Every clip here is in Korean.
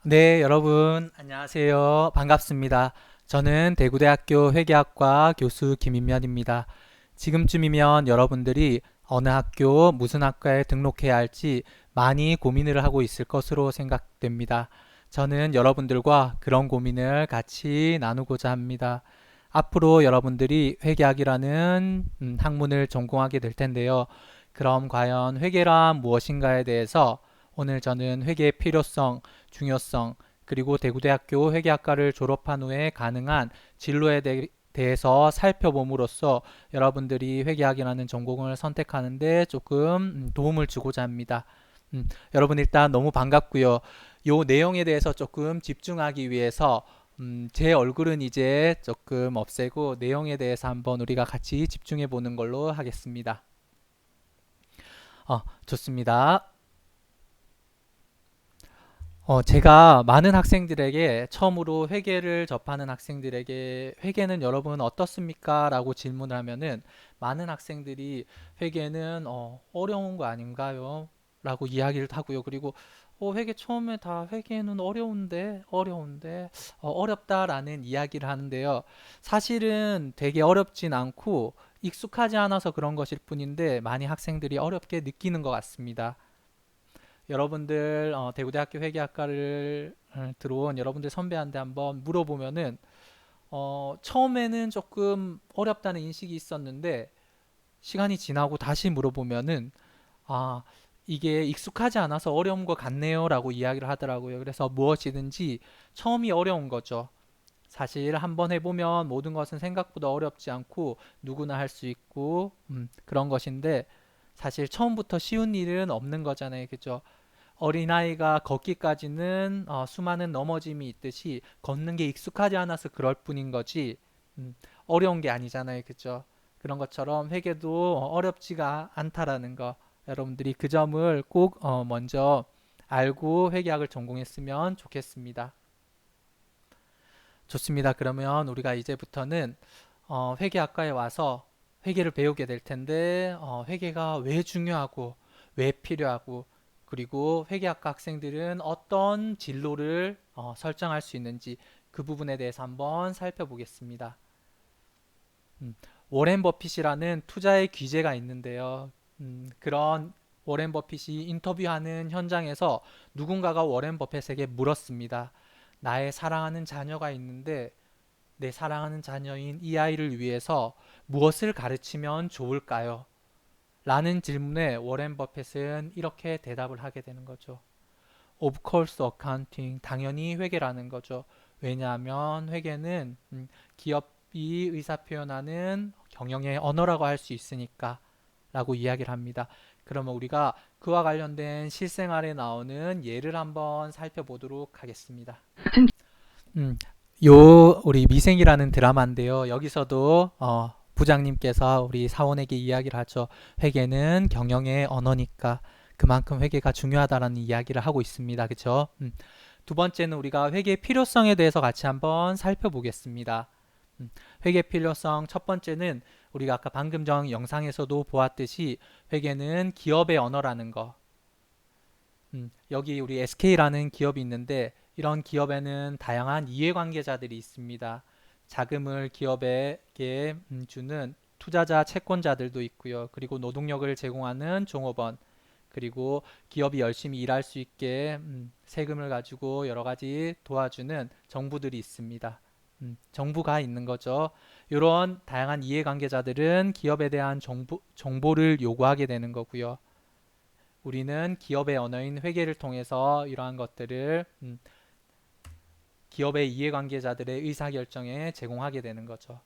네, 여러분, 안녕하세요. 반갑습니다. 저는 대구대학교 회계학과 교수 김인면입니다. 지금쯤이면 여러분들이 어느 학교, 무슨 학과에 등록해야 할지 많이 고민을 하고 있을 것으로 생각됩니다. 저는 여러분들과 그런 고민을 같이 나누고자 합니다. 앞으로 여러분들이 회계학이라는 학문을 전공하게 될 텐데요. 그럼 과연 회계란 무엇인가에 대해서 오늘 저는 회계의 필요성, 중요성, 그리고 대구대학교 회계학과를 졸업한 후에 가능한 진로에 대해서 살펴봄으로써 여러분들이 회계학이라는 전공을 선택하는데 조금 도움을 주고자 합니다. 여러분 일단 너무 반갑고요. 요 내용에 대해서 조금 집중하기 위해서 제 얼굴은 이제 조금 없애고 내용에 대해서 한번 우리가 같이 집중해 보는 걸로 하겠습니다. 좋습니다. 제가 많은 학생들에게 처음으로 회계를 접하는 학생들에게 회계는 여러분 어떻습니까? 라고 질문을 하면은 많은 학생들이 회계는 어려운 거 아닌가요? 라고 이야기를 하고요. 그리고 회계 처음에 다 회계는 어려운데 어렵다라는 이야기를 하는데요. 사실은 되게 어렵진 않고 익숙하지 않아서 그런 것일 뿐인데 많이 학생들이 어렵게 느끼는 것 같습니다. 여러분들 대구대학교 회계학과를 들어온 여러분들 선배한테 한번 물어보면은 처음에는 조금 어렵다는 인식이 있었는데 시간이 지나고 다시 물어보면은 아 이게 익숙하지 않아서 어려운 것 같네요라고 이야기를 하더라고요. 그래서 무엇이든지 처음이 어려운 거죠. 사실 한번 해보면 모든 것은 생각보다 어렵지 않고 누구나 할 수 있고 그런 것인데 사실 처음부터 쉬운 일은 없는 거잖아요. 그죠? 어린아이가 걷기까지는 수많은 넘어짐이 있듯이 걷는 게 익숙하지 않아서 그럴 뿐인 거지 어려운 게 아니잖아요. 그죠? 그런 것처럼 회계도 어렵지가 않다라는 거 여러분들이 그 점을 꼭 먼저 알고 회계학을 전공했으면 좋겠습니다. 좋습니다. 그러면 우리가 이제부터는 회계학과에 와서 회계를 배우게 될 텐데 회계가 왜 중요하고 왜 필요하고 그리고 회계학과 학생들은 어떤 진로를 설정할 수 있는지 그 부분에 대해서 한번 살펴보겠습니다. 음, 워렌 버핏이라는 투자의 귀재가 있는데요. 그런 워렌 버핏이 인터뷰하는 현장에서 누군가가 워렌 버핏에게 물었습니다. 나의 사랑하는 자녀가 있는데 내 사랑하는 자녀인 이 아이를 위해서 무엇을 가르치면 좋을까요? 라는 질문에 워렌 버핏은 이렇게 대답을 하게 되는 거죠. Of course accounting. 당연히 회계라는 거죠. 왜냐하면 회계는 기업이 의사표현하는 경영의 언어라고 할 수 있으니까 라고 이야기를 합니다. 그러면 우리가 그와 관련된 실생활에 나오는 예를 한번 살펴보도록 하겠습니다. 음, 우리 미생이라는 드라마인데요. 여기서도 부장님께서 우리 사원에게 이야기를 하죠. 회계는 경영의 언어니까 그만큼 회계가 중요하다라는 이야기를 하고 있습니다. 그렇죠? 두 번째는 우리가 회계의 필요성에 대해서 같이 한번 살펴보겠습니다. 회계 필요성 첫 번째는 우리가 아까 방금 전 영상에서도 보았듯이 회계는 기업의 언어라는 거. 여기 우리 SK라는 기업이 있는데 이런 기업에는 다양한 이해관계자들이 있습니다. 자금을 기업에게 주는 투자자 채권자들도 있고요. 그리고 노동력을 제공하는 종업원, 그리고 기업이 열심히 일할 수 있게 세금을 가지고 여러 가지 도와주는 정부들이 있습니다. 정부가 있는 거죠. 이런 다양한 이해관계자들은 기업에 대한 정보를 요구하게 되는 거고요. 우리는 기업의 언어인 회계를 통해서 이러한 것들을 기업의 이해관계자들의 의사결정에 제공하게 되는 거죠.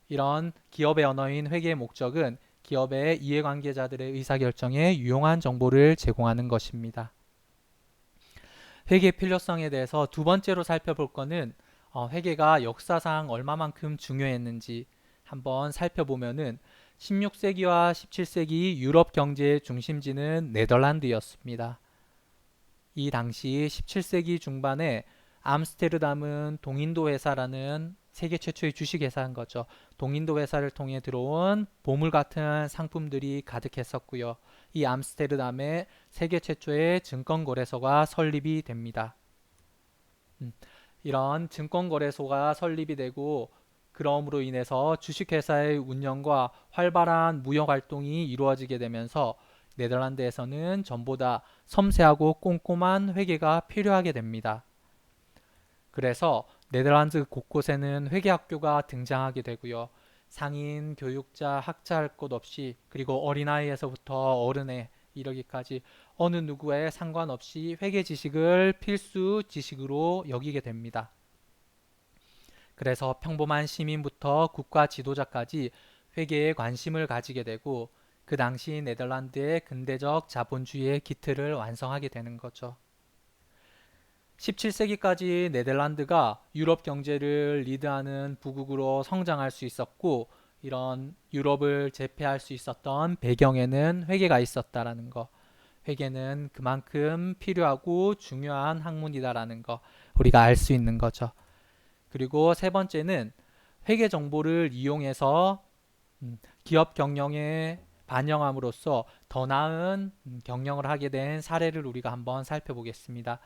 이런 기업의 언어인 회계의 목적은 기업의 이해관계자들의 의사결정에 유용한 정보를 제공하는 것입니다. 회계의 필요성에 대해서 두 번째로 살펴볼 거는 회계가 역사상 얼마만큼 중요했는지 한번 살펴보면은 16세기와 17세기 유럽 경제의 중심지는 네덜란드였습니다. 이 당시 17세기 중반에 암스테르담은 동인도 회사라는 세계 최초의 주식 회사인 거죠. 동인도 회사를 통해 들어온 보물 같은 상품들이 가득했었고요. 이 암스테르담에 세계 최초의 증권 거래소가 설립이 됩니다. 음, 이런 증권거래소가 설립이 되고 그러므로 인해서 주식회사의 운영과 활발한 무역활동이 이루어지게 되면서 네덜란드에서는 전보다 섬세하고 꼼꼼한 회계가 필요하게 됩니다. 그래서 네덜란드 곳곳에는 회계학교가 등장하게 되고요. 상인, 교육자, 학자 할 것 없이 그리고 어린아이에서부터 어른에 이르기까지 어느 누구에 상관없이 회계 지식을 필수 지식으로 여기게 됩니다. 그래서 평범한 시민부터 국가 지도자까지 회계에 관심을 가지게 되고 그 당시 네덜란드의 근대적 자본주의의 기틀을 완성하게 되는 거죠. 17세기까지 네덜란드가 유럽 경제를 리드하는 부국으로 성장할 수 있었고 이런 유럽을 제패할 수 있었던 배경에는 회계가 있었다라는 거. 회계는 그만큼 필요하고 중요한 학문이다라는 거 우리가 알 수 있는 거죠. 그리고 세 번째는 회계 정보를 이용해서 기업 경영에 반영함으로써 더 나은 경영을 하게 된 사례를 우리가 한번 살펴보겠습니다.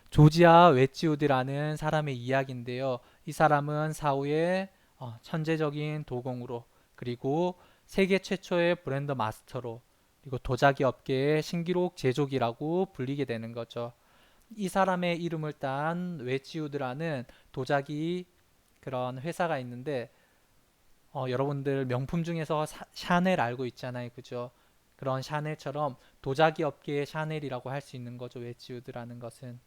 조지아 웨치우드라는 사람의 이야기인데요. 이 사람은 사후에 천재적인 도공으로 그리고 세계 최초의 브랜드 마스터로 그리고 도자기 업계의 신기록 제조기라고 불리게 되는 거죠. 이 사람의 이름을 딴 웨치우드라는 도자기 그런 회사가 있는데 여러분들 명품 중에서 샤넬 알고 있잖아요. 그죠? 그런 샤넬처럼 도자기 업계의 샤넬이라고 할 수 있는 거죠. 웨지우드라는 것은.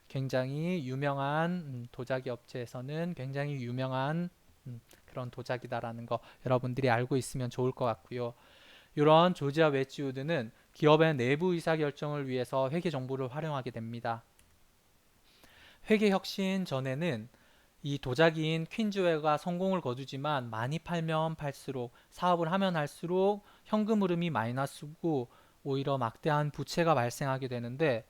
굉장히 유명한 도자기 업체에서는 굉장히 유명한 그런 도자기다라는 거 여러분들이 알고 있으면 좋을 것 같고요. 이런 조지아 웨지우드는 기업의 내부 의사결정을 위해서 회계 정보를 활용하게 됩니다. 회계 혁신 전에는 이 도자기인 퀸즈웨어가 성공을 거두지만 많이 팔면 팔수록 사업을 하면 할수록 현금 흐름이 마이너스고 오히려 막대한 부채가 발생하게 되는데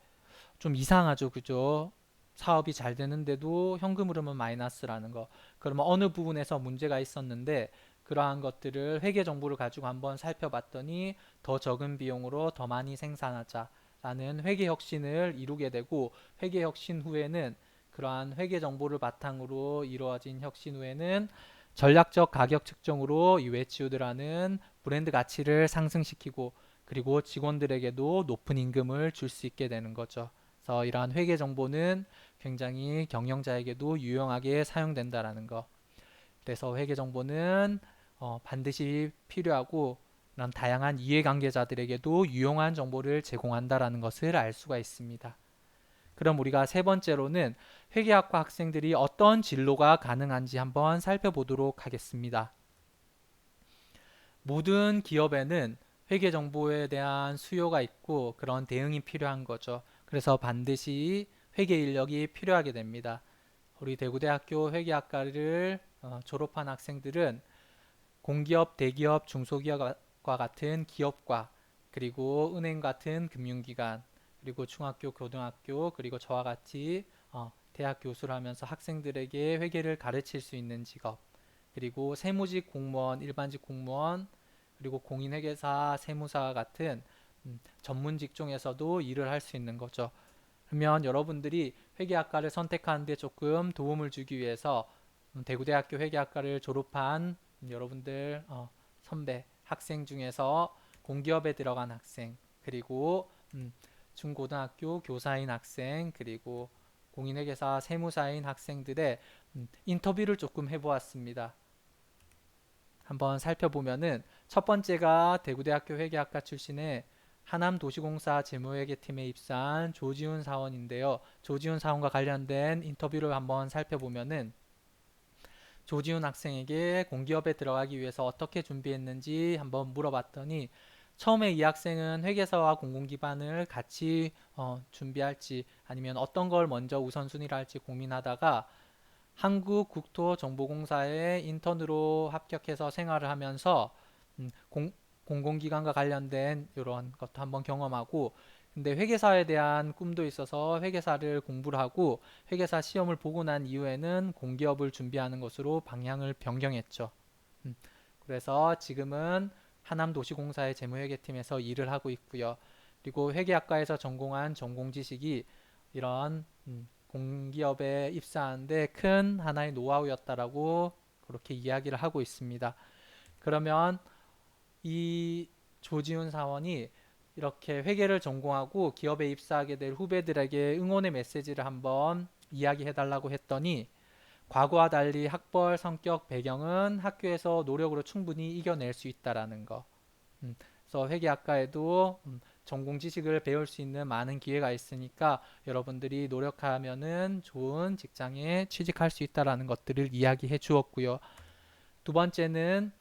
좀 이상하죠, 그죠? 사업이 잘 되는데도 현금 흐름은 마이너스라는 거. 그러면 어느 부분에서 문제가 있었는데 그러한 것들을 회계 정보를 가지고 한번 살펴봤더니 더 적은 비용으로 더 많이 생산하자라는 회계 혁신을 이루게 되고 회계 혁신 후에는 그러한 회계 정보를 바탕으로 이루어진 혁신 후에는 전략적 가격 측정으로 이 웨치우드라는 브랜드 가치를 상승시키고 그리고 직원들에게도 높은 임금을 줄 수 있게 되는 거죠. 그래서 이러한 회계 정보는 굉장히 경영자에게도 유용하게 사용된다라는 거. 그래서 회계 정보는 반드시 필요하고 이런 다양한 이해관계자들에게도 유용한 정보를 제공한다라는 것을 알 수가 있습니다. 그럼 우리가 세 번째로는 회계학과 학생들이 어떤 진로가 가능한지 한번 살펴보도록 하겠습니다. 모든 기업에는 회계 정보에 대한 수요가 있고 그런 대응이 필요한 거죠. 그래서 반드시 회계 인력이 필요하게 됩니다. 우리 대구대학교 회계학과를 졸업한 학생들은 공기업, 대기업, 중소기업과 같은 기업과 그리고 은행 같은 금융기관 그리고 중학교, 고등학교 그리고 저와 같이 대학 교수를 하면서 학생들에게 회계를 가르칠 수 있는 직업 그리고 세무직 공무원, 일반직 공무원 그리고 공인회계사, 세무사 같은 전문 직종에서도 일을 할 수 있는 거죠. 그러면 여러분들이 회계학과를 선택하는데 조금 도움을 주기 위해서 대구대학교 회계학과를 졸업한 여러분들 선배 학생 중에서 공기업에 들어간 학생 그리고 중고등학교 교사인 학생 그리고 공인회계사 세무사인 학생들의 인터뷰를 조금 해보았습니다. 한번 살펴보면은 첫 번째가 대구대학교 회계학과 출신의 하남도시공사 재무회계팀에 입사한 조지훈 사원인데요. 조지훈 사원과 관련된 인터뷰를 한번 살펴보면은 조지훈 학생에게 공기업에 들어가기 위해서 어떻게 준비했는지 한번 물어봤더니 처음에 이 학생은 회계사와 공공기반을 같이 준비할지 아니면 어떤 걸 먼저 우선순위를 할지 고민하다가 한국국토정보공사에 인턴으로 합격해서 생활을 하면서 공공기관과 관련된 이런 것도 한번 경험하고 근데 회계사에 대한 꿈도 있어서 회계사를 공부를 하고 회계사 시험을 보고 난 이후에는 공기업을 준비하는 것으로 방향을 변경했죠. 그래서 지금은 하남도시공사의 재무회계팀에서 일을 하고 있고요. 그리고 회계학과에서 전공한 전공 지식이 이런 공기업에 입사하는데 큰 하나의 노하우였다라고 그렇게 이야기를 하고 있습니다. 그러면 이 조지훈 사원이 이렇게 회계를 전공하고 기업에 입사하게 될 후배들에게 응원의 메시지를 한번 이야기해 달라고 했더니 과거와 달리 학벌, 성격, 배경은 학교에서 노력으로 충분히 이겨낼 수 있다라는 거. 그래서 회계학과에도 전공 지식을 배울 수 있는 많은 기회가 있으니까 여러분들이 노력하면은 좋은 직장에 취직할 수 있다라는 것들을 이야기해 주었고요. 두 번째는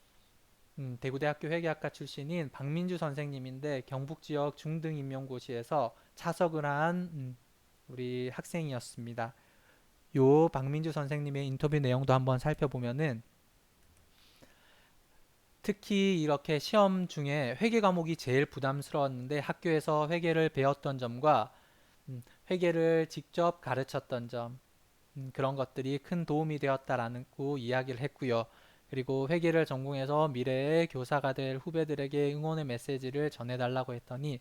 대구대학교 회계학과 출신인 박민주 선생님인데 경북 지역 중등임용고시에서 차석을 한 우리 학생이었습니다. 요 박민주 선생님의 인터뷰 내용도 한번 살펴보면은 특히 이렇게 시험 중에 회계 과목이 제일 부담스러웠는데 학교에서 회계를 배웠던 점과 회계를 직접 가르쳤던 점 그런 것들이 큰 도움이 되었다라는 이야기를 했고요. 그리고 회계를 전공해서 미래의 교사가 될 후배들에게 응원의 메시지를 전해달라고 했더니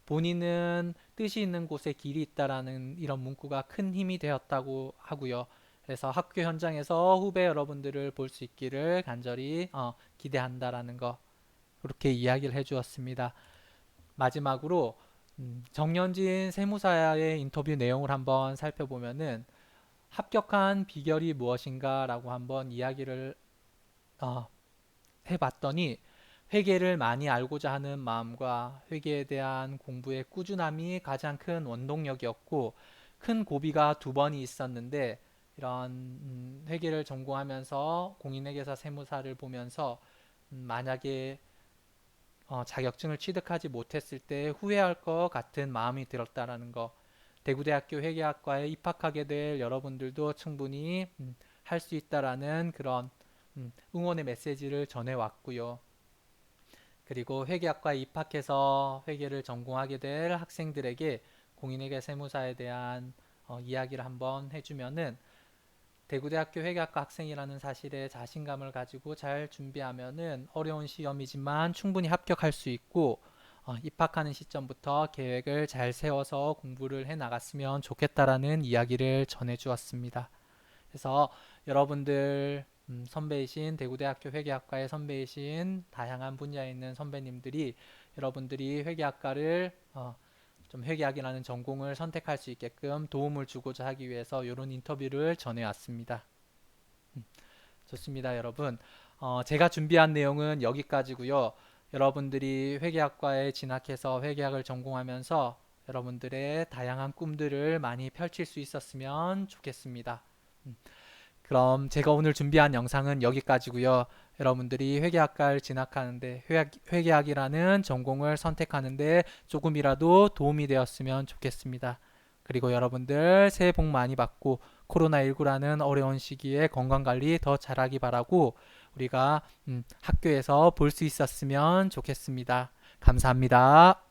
본인은 뜻이 있는 곳에 길이 있다라는 이런 문구가 큰 힘이 되었다고 하고요. 그래서 학교 현장에서 후배 여러분들을 볼 수 있기를 간절히 기대한다라는 거 그렇게 이야기를 해주었습니다. 마지막으로 정년진 세무사의 인터뷰 내용을 한번 살펴보면은 합격한 비결이 무엇인가라고 한번 이야기를 어, 해봤더니 회계를 많이 알고자 하는 마음과 회계에 대한 공부의 꾸준함이 가장 큰 원동력이었고 큰 고비가 두 번이 있었는데 이런 회계를 전공하면서 공인회계사 세무사를 보면서 만약에 자격증을 취득하지 못했을 때 후회할 것 같은 마음이 들었다라는 거 대구대학교 회계학과에 입학하게 될 여러분들도 충분히 할 수 있다라는 그런 응원의 메시지를 전해왔고요. 그리고 회계학과에 입학해서 회계를 전공하게 될 학생들에게 공인회계 세무사에 대한 이야기를 한번 해주면은 대구대학교 회계학과 학생이라는 사실에 자신감을 가지고 잘 준비하면은 어려운 시험이지만 충분히 합격할 수 있고 입학하는 시점부터 계획을 잘 세워서 공부를 해 나갔으면 좋겠다라는 이야기를 전해 주었습니다. 그래서 여러분들 선배이신 대구대학교 회계학과의 선배이신 다양한 분야에 있는 선배님들이 여러분들이 회계학과를 좀 회계학이라는 전공을 선택할 수 있게끔 도움을 주고자 하기 위해서 이런 인터뷰를 전해왔습니다. 좋습니다, 여러분. 제가 준비한 내용은 여기까지고요. 여러분들이 회계학과에 진학해서 회계학을 전공하면서 여러분들의 다양한 꿈들을 많이 펼칠 수 있었으면 좋겠습니다. 그럼 제가 오늘 준비한 영상은 여기까지고요. 여러분들이 회계학과를 진학하는데 회계학이라는 전공을 선택하는데 조금이라도 도움이 되었으면 좋겠습니다. 그리고 여러분들 새해 복 많이 받고 코로나19라는 어려운 시기에 건강관리 더 잘하기 바라고 우리가 학교에서 볼 수 있었으면 좋겠습니다. 감사합니다.